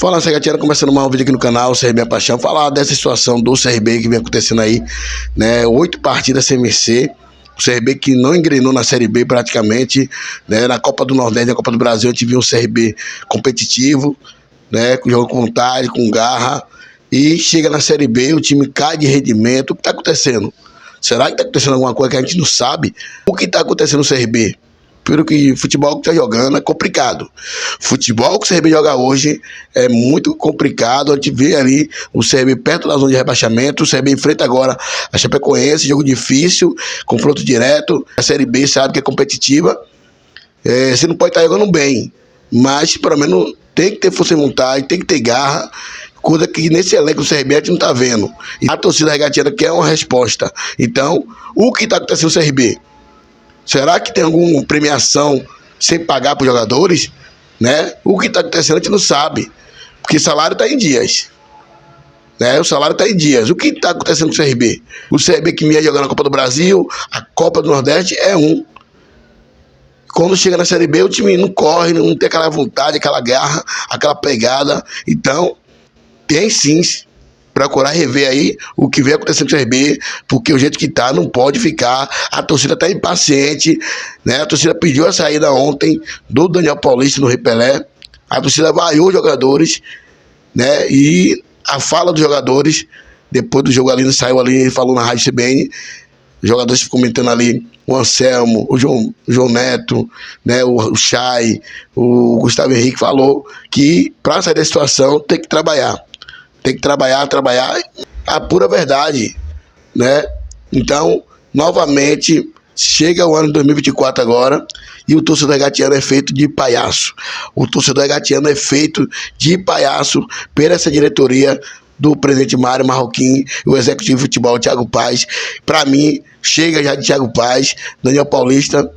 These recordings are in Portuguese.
Fala, Gatiana, começando mais um vídeo aqui no canal, CRB é Paixão. Falar dessa situação do CRB que vem acontecendo aí, né? 8 partidas sem vencer. O CRB que não engrenou na Série B praticamente, né? Na Copa do Nordeste, na Copa do Brasil, a gente viu um CRB competitivo, né? Jogando com vontade, com garra. E chega na Série B, o time cai de rendimento. O que está acontecendo? Será que está acontecendo alguma coisa que a gente não sabe? O que está acontecendo no CRB? Pelo que o futebol que está jogando é complicado. Futebol que o CRB joga hoje é muito complicado. A gente vê ali o CRB perto da zona de rebaixamento. O CRB enfrenta agora a Chapecoense, jogo difícil, confronto direto. A Série B sabe que é competitiva. Você não pode estar jogando bem, mas pelo menos tem que ter força de vontade, tem que ter garra. Coisa que nesse elenco do CRB a gente não está vendo. E a torcida regatiana quer uma resposta. Então, o que está acontecendo no CRB? Será que tem alguma premiação sem pagar para os jogadores? Né? O que está acontecendo a gente não sabe. Porque o salário está em dias. Né? O salário está em dias. O que está acontecendo com o CRB? O CRB que ia jogando a Copa do Brasil, a Copa do Nordeste é um. Quando chega na Série B, o time não corre, não tem aquela vontade, aquela garra, aquela pegada. Então, tem sim procurar rever aí o que vem acontecendo com o CRB, porque o jeito que tá não pode ficar. A torcida tá impaciente, né? A torcida pediu a saída ontem do Daniel Paulista no Repelé. A torcida vaiou os jogadores, né? E a fala dos jogadores, depois do jogo ali, saiu ali, ele falou na Rádio CBN, os jogadores comentando ali, o Anselmo, o João Neto, né? O Chay, o Gustavo Henrique falou que para sair da situação tem que trabalhar. Tem que trabalhar a pura verdade, né? Então, novamente, chega o ano de 2024 agora e o torcedor regatiano é feito de palhaço. O torcedor regatiano é feito de palhaço pela essa diretoria do presidente Mário Marroquim e o executivo de futebol, Thiago Paz. Para mim, chega já de Thiago Paz, Daniel Paulista.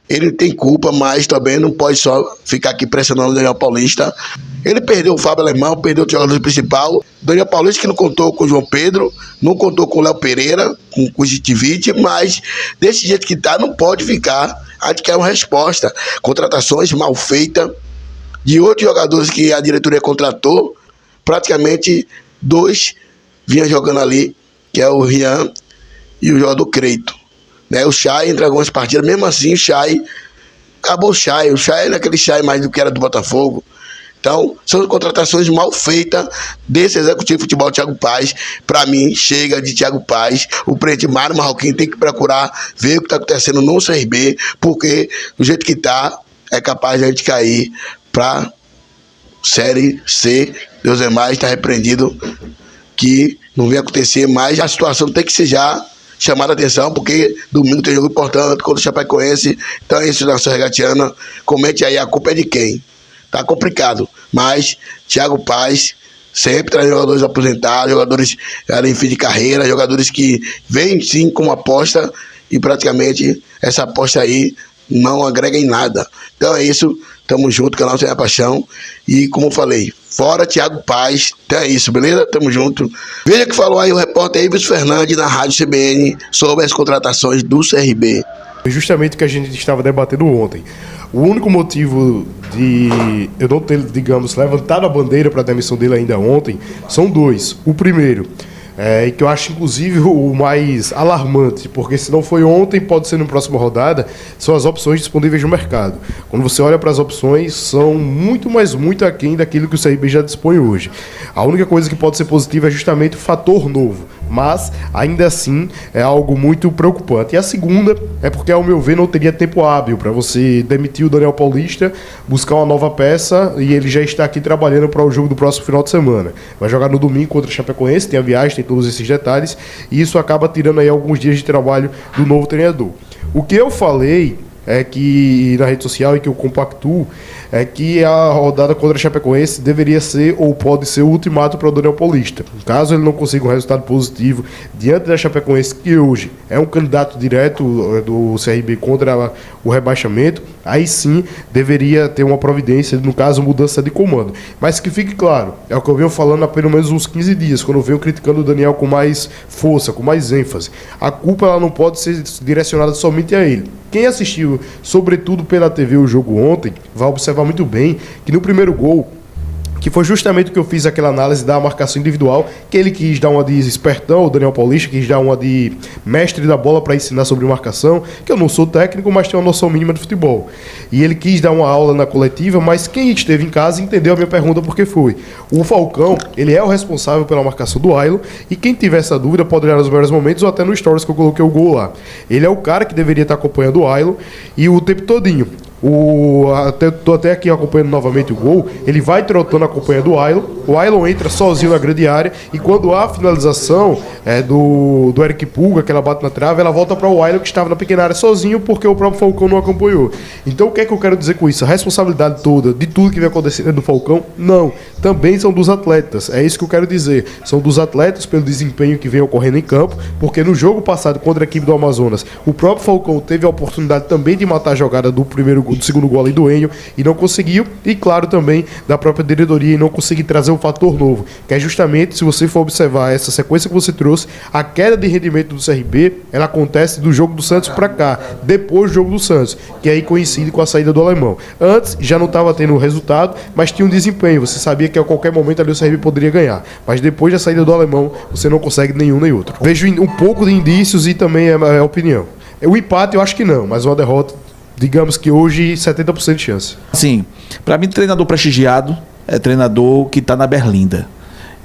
Ele tem culpa, mas também não pode só ficar aqui pressionando o Daniel Paulista. Ele perdeu o Fábio Alemão, perdeu o jogador principal. Daniel Paulista que não contou com o João Pedro, não contou com o Léo Pereira, com o Gitivite, mas desse jeito que tá, não pode ficar. A gente quer uma resposta. Contratações mal feitas de outros jogadores que a diretoria contratou. Praticamente 2 vinham jogando ali, que é o Rian e o jogador Creito. Né, o Chay entra em algumas partidas, mesmo assim o Chay, acabou o Chay não é aquele Chay mais do que era do Botafogo. Então, são contratações mal feitas desse executivo de futebol Thiago Paz. Para mim, chega de Thiago Paz. O presidente Mário Marroquim tem que procurar ver o que está acontecendo no CRB, porque do jeito que está, é capaz de a gente cair para Série C. Deus é mais, está repreendido, que não vem acontecer, mas a situação tem que ser já chamada a atenção, porque domingo tem jogo importante contra o Chapecoense. Então é isso, nação regatiana. Comente aí, a culpa é de quem? Tá complicado, mas Thiago Paz sempre traz jogadores aposentados, jogadores em fim de carreira, jogadores que vêm sim como aposta e praticamente essa aposta aí não agrega em nada. Então é isso, tamo junto, canal Sem a Paixão. E como eu falei, fora Thiago Paz, então é isso, beleza? Tamo junto. Veja que falou aí o repórter Ives Fernandes na Rádio CBN sobre as contratações do CRB. Justamente o que a gente estava debatendo ontem. O único motivo de eu não ter, digamos, levantado a bandeira para a demissão dele ainda ontem são 2. O primeiro, que eu acho inclusive o mais alarmante, porque se não foi ontem, pode ser na próxima rodada, são as opções disponíveis no mercado. Quando você olha para as opções, são muito aquém daquilo que o CRB já dispõe hoje. A única coisa que pode ser positiva é justamente o fator novo, mas ainda assim é algo muito preocupante. E a segunda é porque, ao meu ver, não teria tempo hábil para você demitir o Daniel Paulista, buscar uma nova peça, e ele já está aqui trabalhando para o jogo do próximo final de semana. Vai jogar no domingo contra o Chapecoense, tem a viagem, tem todos esses detalhes, e isso acaba tirando aí alguns dias de trabalho do novo treinador. O que eu falei é que na rede social, e que eu compactuo, é que a rodada contra a Chapecoense deveria ser ou pode ser o ultimato para o Daniel Paulista. Caso ele não consiga um resultado positivo diante da Chapecoense, que hoje é um candidato direto do CRB contra o rebaixamento, aí sim deveria ter uma providência, no caso, mudança de comando. Mas que fique claro, é o que eu venho falando há pelo menos uns 15 dias, quando eu venho criticando o Daniel com mais força, com mais ênfase. A culpa ela não pode ser direcionada somente a ele. Quem assistiu, sobretudo pela TV, o jogo ontem, vai observar muito bem que no primeiro gol, que foi justamente o que eu fiz aquela análise da marcação individual, que ele quis dar uma de espertão, o Daniel Paulista quis dar uma de mestre da bola para ensinar sobre marcação, que eu não sou técnico, mas tenho uma noção mínima de futebol. E ele quis dar uma aula na coletiva, mas quem esteve em casa entendeu a minha pergunta porque foi. O Falcão, ele é o responsável pela marcação do Ailon, e quem tiver essa dúvida pode olhar nos melhores momentos ou até no stories que eu coloquei o gol lá. Ele é o cara que deveria estar acompanhando o Ailon e o tempo todinho. Tô até aqui acompanhando novamente o gol. Ele vai trotando acompanhando o Ailon. O Ailon entra sozinho na grande área. E quando há a finalização do Eric Pulga, que ela bate na trave, ela volta para o Ailon, que estava na pequena área sozinho, porque o próprio Falcão não acompanhou. Então o que é que eu quero dizer com isso? A responsabilidade toda de tudo que vem acontecendo é do Falcão? Não. Também são dos atletas. É isso que eu quero dizer. São dos atletas pelo desempenho que vem ocorrendo em campo. Porque no jogo passado contra a equipe do Amazonas, o próprio Falcão teve a oportunidade também de matar a jogada do segundo gol ali do Enio e não conseguiu, e claro também da própria diretoria e não conseguir trazer um fator novo, que é justamente, se você for observar essa sequência que você trouxe, a queda de rendimento do CRB, ela acontece do jogo do Santos para cá, depois do jogo do Santos, que aí coincide com a saída do alemão. Antes já não estava tendo resultado, mas tinha um desempenho, você sabia que a qualquer momento ali o CRB poderia ganhar, mas depois da saída do alemão, você não consegue nenhum nem outro. Vejo um pouco de indícios e também é opinião. O empate eu acho que não, mas uma derrota, digamos que hoje 70% de chance. Sim, para mim treinador prestigiado é treinador que está na berlinda.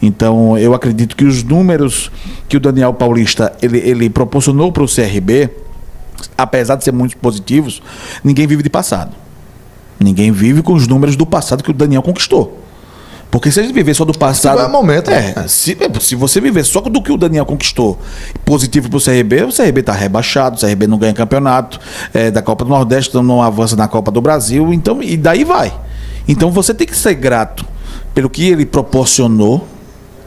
Então eu acredito que os números que o Daniel Paulista ele proporcionou para o CRB, apesar de ser muito positivos, ninguém vive de passado. Ninguém vive com os números do passado que o Daniel conquistou. Porque se a gente viver só do passado... É momento. Se você viver só do que o Daniel conquistou positivo pro CRB, o CRB tá rebaixado, o CRB não ganha campeonato da Copa do Nordeste, não avança na Copa do Brasil, então, e daí vai. Então você tem que ser grato pelo que ele proporcionou,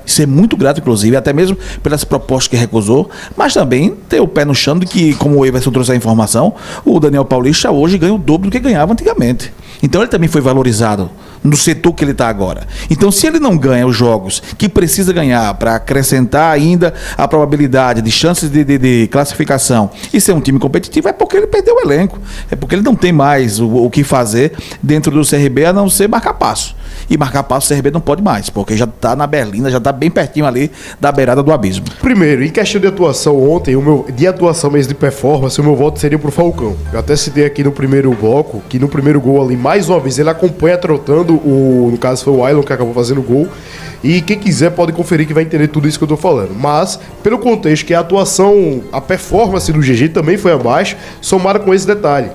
ser muito grato, inclusive, até mesmo pelas propostas que recusou, mas também ter o pé no chão de que, como o Everson trouxe a informação, o Daniel Paulista hoje ganha o dobro do que ganhava antigamente. Então ele também foi valorizado no setor que ele está agora. Então, se ele não ganha os jogos que precisa ganhar para acrescentar ainda a probabilidade de chances de classificação e ser um time competitivo, é porque ele perdeu o elenco. É porque ele não tem mais o que fazer dentro do CRB a não ser marcar passo. E marcar passo o CRB não pode mais, porque já está na berlina, já está bem pertinho ali da beirada do abismo. Primeiro, em questão de atuação ontem, de atuação mesmo de performance, o meu voto seria pro Falcão. Eu até citei aqui no primeiro bloco, que no primeiro gol ali, mais uma vez, ele acompanha trotando, no caso foi o Ailon que acabou fazendo o gol. E quem quiser pode conferir que vai entender tudo isso que eu tô falando. Mas, pelo contexto que a atuação, a performance do GG também foi abaixo, somada com esse detalhe.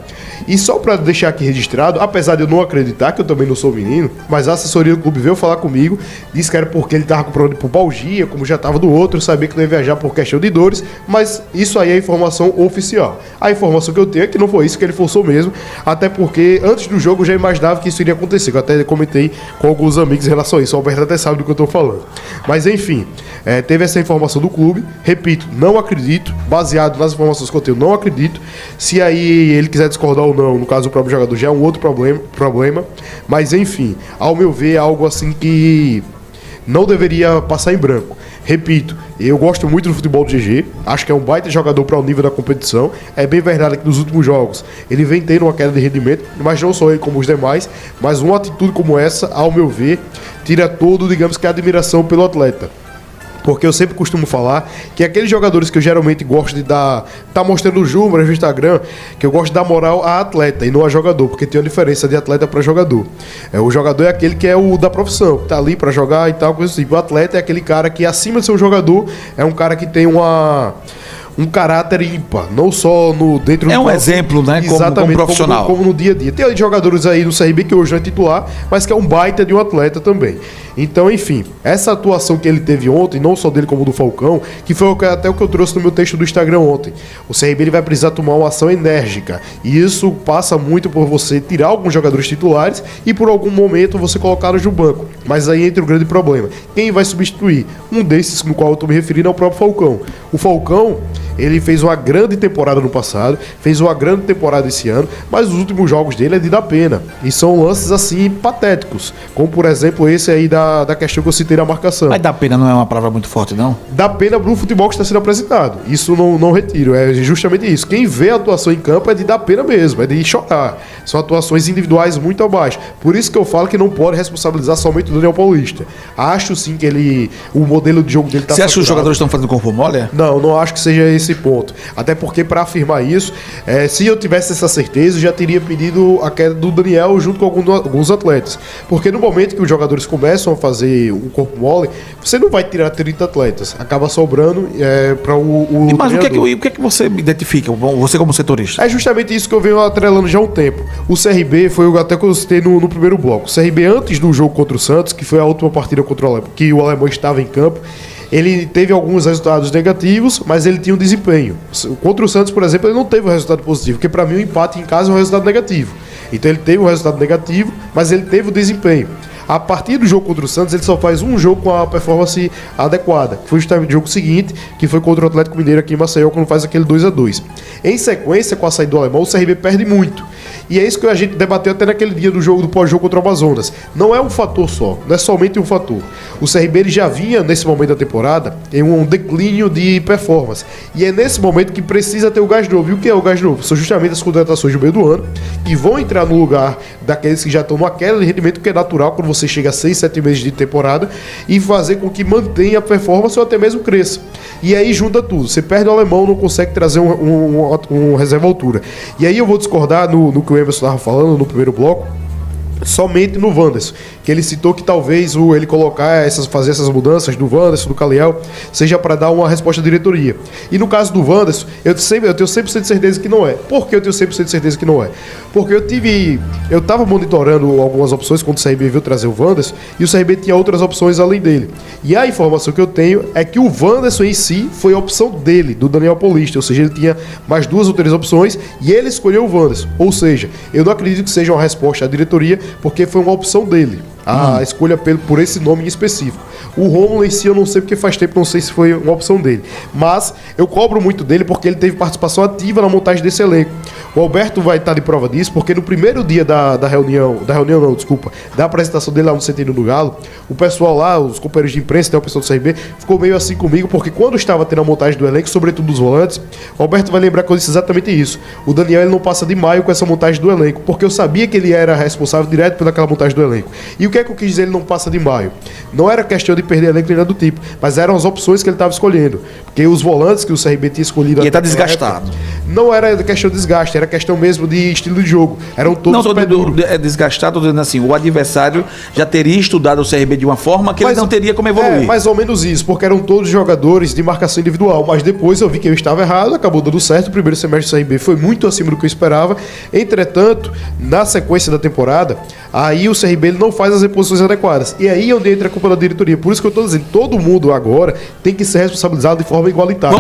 E só para deixar aqui registrado, apesar de eu não acreditar, que eu também não sou menino, mas a assessoria do clube veio falar comigo, disse que era porque ele tava comprando por Balgia, como já tava do outro, eu sabia que não ia viajar por questão de dores, mas isso aí é a informação oficial. A informação que eu tenho é que não foi isso, que ele forçou mesmo, até porque antes do jogo eu já imaginava que isso iria acontecer, que eu até comentei com alguns amigos em relação a isso, o Alberto até sabe do que eu tô falando. Mas enfim, teve essa informação do clube, repito, não acredito, baseado nas informações que eu tenho, não acredito. Se aí ele quiser discordar ou não, no caso do próprio jogador, já é um outro problema, mas enfim, ao meu ver é algo assim que não deveria passar em branco. Repito, eu gosto muito do futebol do GG, acho que é um baita jogador para o nível da competição. É bem verdade que nos últimos jogos ele vem tendo uma queda de rendimento, mas não só ele como os demais, mas uma atitude como essa, ao meu ver, tira todo, digamos que a admiração pelo atleta. Porque eu sempre costumo falar que aqueles jogadores que eu geralmente gosto de tá mostrando os números no Instagram, que eu gosto de dar moral a atleta e não a jogador, porque tem uma diferença de atleta para jogador. O jogador é aquele que é o da profissão, que tá ali para jogar e tal, coisa assim. O atleta é aquele cara que, acima de ser um jogador, é um cara que tem um caráter ímpar, não só dentro do campo. Exemplo, né? Como profissional. Como no dia a dia. Tem jogadores aí no CRB que hoje não é titular, mas que é um baita de um atleta também. Então, enfim, essa atuação que ele teve ontem, não só dele como do Falcão, que foi até o que eu trouxe no meu texto do Instagram ontem. O CRB ele vai precisar tomar uma ação enérgica. E isso passa muito por você tirar alguns jogadores titulares e por algum momento você colocá-los no banco. Mas aí entra o grande problema. Quem vai substituir? Um desses no qual eu estou me referindo é o próprio Falcão. O Falcão, Ele fez uma grande temporada no passado, fez uma grande temporada esse ano, mas os últimos jogos dele é de dar pena. E são lances assim patéticos, como por exemplo esse aí da questão que eu citei na marcação. Mas dar pena não é uma palavra muito forte, não? Dá pena pro futebol que está sendo apresentado. Isso não retiro, é justamente isso. Quem vê a atuação em campo é de dar pena mesmo, é de chorar. São atuações individuais muito abaixo. Por isso que eu falo que não pode responsabilizar somente o Daniel Paulista. Acho sim que o modelo de jogo dele está... Você acha que os jogadores estão fazendo corpo mole? Não acho que seja esse ponto. Até porque para afirmar isso, se eu tivesse essa certeza, eu já teria pedido a queda do Daniel junto com alguns atletas. Porque no momento que os jogadores começam a fazer um corpo mole, você não vai tirar 30 atletas. Acaba sobrando para o Mas o que é que você identifica, você como setorista? É justamente isso que eu venho atrelando já há um tempo. O CRB foi até que eu citei no primeiro bloco. O CRB, antes do jogo contra o Santos, que foi a última partida contra o Alemão, que o Alemão estava em campo, ele teve alguns resultados negativos, mas ele tinha um desempenho. Contra o Santos, por exemplo, ele não teve um resultado positivo, porque para mim o empate em casa é um resultado negativo. Então ele teve um resultado negativo, mas ele teve o desempenho. A partir do jogo contra o Santos, ele só faz um jogo com a performance adequada. Foi justamente o jogo seguinte, que foi contra o Atlético Mineiro aqui em Maceió, quando faz aquele 2-2. Em sequência, com a saída do Alemão, o CRB perde muito. E é isso que a gente debateu até naquele dia do pós-jogo contra o Amazonas. Não é um fator só, não é somente um fator. O CRB ele já vinha, nesse momento da temporada, em um declínio de performance. E é nesse momento que precisa ter o gás novo. E o que é o gás novo? São justamente as contratações do meio do ano, que vão entrar no lugar daqueles que já estão no aquele rendimento que é natural quando você chega a 6, 7 meses de temporada, e fazer com que mantenha a performance ou até mesmo cresça. E aí junta tudo. Você perde o Alemão, não consegue trazer um reserva altura. E aí eu vou discordar no que o Emerson estava falando no primeiro bloco, somente no Wanderson, que ele citou que talvez ele fazer essas mudanças do Wanderson, do Caliel, seja para dar uma resposta à diretoria. E no caso do Wanderson, eu tenho 100% de certeza que não é. Por que eu tenho 100% de certeza que não é? Porque eu estava monitorando algumas opções quando o CRB veio trazer o Wanderson, e o CRB tinha outras opções além dele. E a informação que eu tenho é que o Wanderson em si foi a opção dele, do Daniel Paulista, ou seja, ele tinha mais 2 ou 3 opções e ele escolheu o Wanderson. Ou seja, eu não acredito que seja uma resposta à diretoria, porque foi uma opção dele, a escolha por esse nome em específico. O Rômulo em si eu não sei, porque faz tempo, não sei se foi uma opção dele, mas eu cobro muito dele porque ele teve participação ativa na montagem desse elenco. O Alberto vai estar de prova disso, porque no primeiro dia da apresentação dele lá no Centenário do Galo, o pessoal lá, os companheiros de imprensa, até o pessoal do CRB, ficou meio assim comigo, porque quando estava tendo a montagem do elenco, sobretudo dos volantes, o Alberto vai lembrar que eu disse exatamente isso. O Daniel ele não passa de maio com essa montagem do elenco, porque eu sabia que ele era responsável direto pelaquela montagem do elenco. E o que é que eu quis dizer ele não passa de maio? Não era questão de perder elenco nem nada do tipo, mas eram as opções que ele estava escolhendo. Porque os volantes que o CRB tinha escolhido... E ele está desgastado. Não era questão de desgaste, era questão mesmo de estilo de jogo. Eram todos desgastado, dizendo assim, o adversário já teria estudado o CRB de uma forma que ele não teria como evoluir. É, mais ou menos isso, porque eram todos jogadores de marcação individual, mas depois eu vi que eu estava errado, acabou dando certo, o primeiro semestre do CRB foi muito acima do que eu esperava. Entretanto, na sequência da temporada, aí o CRB ele não faz as reposições adequadas. E aí é onde entra a culpa da diretoria. Por isso que eu estou dizendo, todo mundo agora tem que ser responsabilizado de forma igualitária.